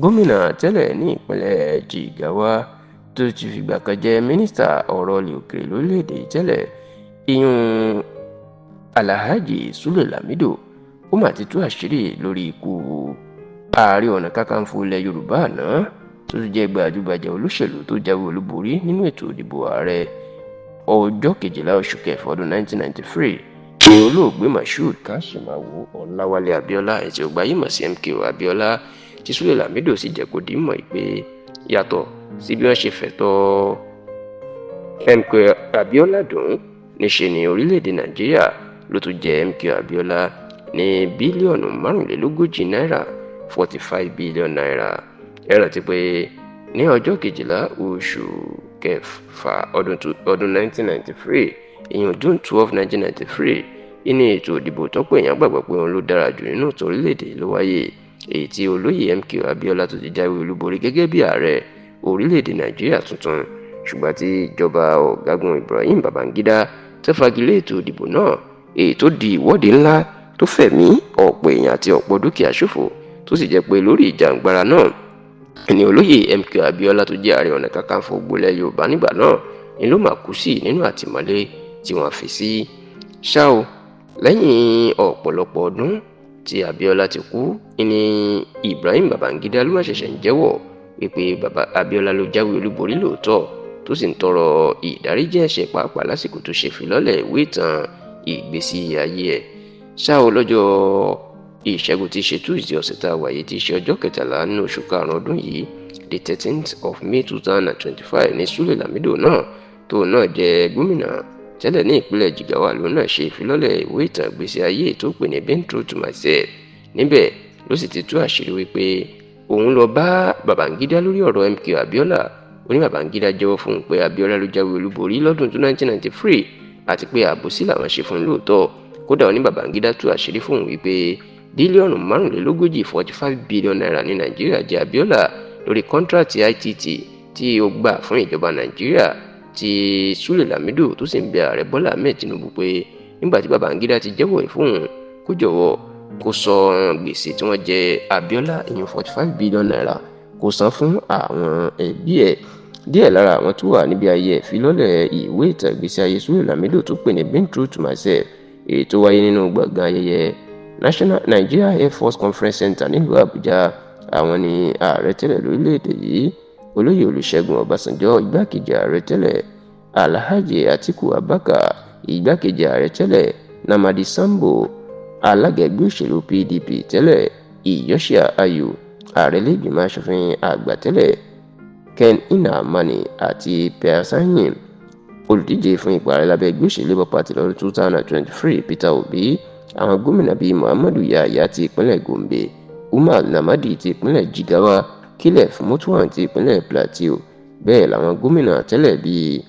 gómìnà tẹ́lẹ̀ ní ìpínlẹ̀ Jigawa tó ti fìgbà kan jẹ́ mínísítà ọ̀rọ̀ ilẹ̀ òkèèrè lórílẹ̀‐èdè tẹ́lẹ̀ ìyún Alhaji Sule Lamido ó mà ti tú àṣírí lórí ikú ààrẹ ọ̀nà kakanfò ilẹ̀ Yorùbá àná tó ti jẹ́ gbajúgbajà olóṣèlú tó jáwé olúborí nínú ètò ìdìbò ààrẹ ọjọ́ 12 oṣù kẹfà ọdún 1993 ní olóògbé Mashood Kashimawo Ọláwálé Abíọ́lá ẹ̀sìn ògbà yìí mọ̀ sí MKO Abíọ́lá tí Sule Lamido sì jẹ́ kó di mọ̀ pé yàtọ̀ sí bí wọ́n ṣe fẹ̀tọ́ MKO Abíọ́lá dùn níṣe ní orílẹ̀-èdè Nàìjíríà ló tún jẹ́ MKO Abíọ́lá ní bílíọ̀nù 45 náírà 45 billion naira. Ẹ rántí pé ní ọjọ́ 12 oṣù kẹfà ọdún 1993 ìyẹn June 12 1993 ní ètò ìdìbò tó pé èèyàn gbàgbọ́ pé òun ló dára jù nínú ètò orílẹ̀-èdè ló wáyé èyí tí olóyè MKO Abíọ́lá tó ti jáwé olúborí gẹ́gẹ́ bí ààrẹ orílẹ̀-èdè Nàìjíríà tuntun ṣùgbọ́n tí ìjọba ọ̀gágun Ibrahim Babangida tó fagilé ètò ìdìbò náà èyí tó di ìwọ́de ńlá tó fẹ̀mí ọ̀pọ̀ èèyàn àti ọ̀pọ̀ dúkìá ṣòfò tó sì jẹ́ pé lórí ìjàǹgbara náà ni olóyè MKO Abíọ́lá tó jẹ́ ààrẹ ọ̀nà kakanfò gbolẹ̀ Yorùbá nígbà náà ni ló máa kú sí nínú àtìmọ́lé tí wọ́n fi sí. ṣá o lẹ́yìn ọ̀pọ̀lọpọ̀ ọdún tí Abíọ́lá ti kú ni Ibrahim Babangida ló máa ṣẹ̀ṣẹ̀ ń jẹ́wọ́ wípé bàbá Abíọ́lá ló jáwé olúborí lóòótọ́ tó sì ń tọrọ ìdáríjì ẹ̀ṣẹ̀ pàápàá lásìkò tó ṣe ìfilọ́lẹ̀ ìwé ìtàn ìgbésí ayé ẹ̀. ṣá o lọ́jọ́ ìṣẹ́gun tí í ṣe Tuesday ọ̀sẹ̀ tá a wáyé tí í ṣe ọjọ́ 13 nínú oṣù karùn-ún ọdún yìí the 13th of May 2025 ní Sule Lamido náà tó náà jẹ́ gómìnà tẹ́lẹ̀ ní ìpínlẹ̀ Jigawa ló náà ṣe ìfilọ́lẹ̀ ìwé ìtàn ìgbésí ayé tó pè ní Been True to Myself. Níbẹ̀ ló sì ti tú àṣírí wípé òun lọ bá Babangida lórí ọ̀rọ̀ MKO Abíọ́lá ó ní Babangida jẹ́wọ́ fún un pé Abíọ́lá ló jáwé olúborí lọ́dún 1993 àti pé àbòsí làwọn ṣe fún un lóòótọ́. Kódà ó ní Babangida tú àṣírí fún òun wípé bílíọ̀nù 45 45 billion naira ní Nàìjíríà jẹ́ Abíọ́lá lórí kọ́ńtrátì ITT tí ó gbà fún ìjọba Nàìjíríà tí Sule Lamido tó sì ń bẹ ààrẹ Bọ́lá Ahmed Tinubu pé nígbà tí Babangida ti jẹ́wọ́ ẹ̀ fún òun kó jọ̀wọ́ kó san gbèsè tí wọ́n jẹ Abíọ́lá ìyẹn 45 billion naira kó san fún àwọn ẹbí ẹ̀. Díẹ̀ lára àwọn tó wà níbi ayẹyẹ ìfilọ́lẹ̀ ìwé ìtàn ìgbésí ayé Sule Lamido tó pè ní Been True to Myself èyí tó wáyé nínú gbọ̀ngàn ayẹyẹ Nigeria Air Force Conference Center nílùú Àbújá. Àwọn ni ààrẹ tẹ́lẹ̀ lórílẹ̀‐èdè yìí olóyè Olúṣẹ́gun Ọbásanjọ́ igbákejì ààrẹ tẹ́lẹ̀ Alhaji Atiku Abubakar igbákejì ààrẹ tẹ́lẹ̀ Namadi Sambo alága ẹgbẹ́ òṣèlú PDP tẹ́lẹ̀ Iyorsia Ayu ààrẹ ilé-ìgbìmọ̀ aṣòfin àgbà tẹ́lẹ̀ Ken Nnamani àti Pierre Sanyin olùdíje fún ipò ààrẹ lábẹ́ ẹgbẹ́ òṣèlú Labour Party lọ́dún 2023 Peter Obi àwọn gómìnà bíi Muhammadu Yahaya ti ìpínlẹ̀ Gombe Umar Namadi ti ìpínlẹ̀ Jigawa Caleb Mutuwan ti ìpínlẹ̀ Plateau bẹ́ẹ̀ làwọn gómìnà tẹ́lẹ̀ bíi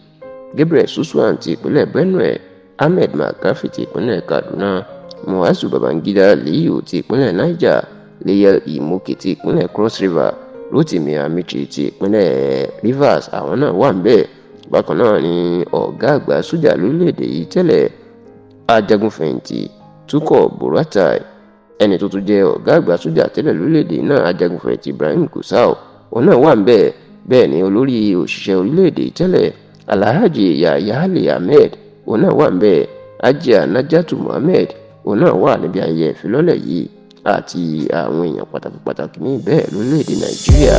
Gabriel Suswan ti ìpínlẹ̀ Benue Ahmed Makarfi ti ìpínlẹ̀ Kaduna Muazu Babangida Liyu ti ìpínlẹ̀ Niger Leyel Imoke ti ìpínlẹ̀ Cross River Rotimi Amici ti ìpínlẹ̀ Rivers àwọn náà wà ńbẹ̀. Bákan náà ni ọ̀gá àgbà sójà lórílẹ̀‐èdè yìí tẹ́lẹ̀ ajagunfẹ̀yìntì Tukur Buratai ẹni tó tún jẹ́ ọ̀gá àgbà sójà tẹ́lẹ̀ lórílẹ̀‐èdè náà ajagunfẹ̀yìntì Ibrahim Gusau òun náà wà ńbẹ̀. Bẹ́ẹ̀ ni olórí òṣìṣẹ́ orílẹ̀‐èdè tẹ́lẹ̀ Alhaji Yahya Ali Ahmed òun náà wà ńbẹ̀. Hajia Najatu Muhammed òun náà wà níbi ayẹyẹ ìfilọ́lẹ̀ yìí àti àwọn èèyàn pàtàkì míì bẹ́ẹ̀ lórílẹ̀‐èdè Nàìjíríà.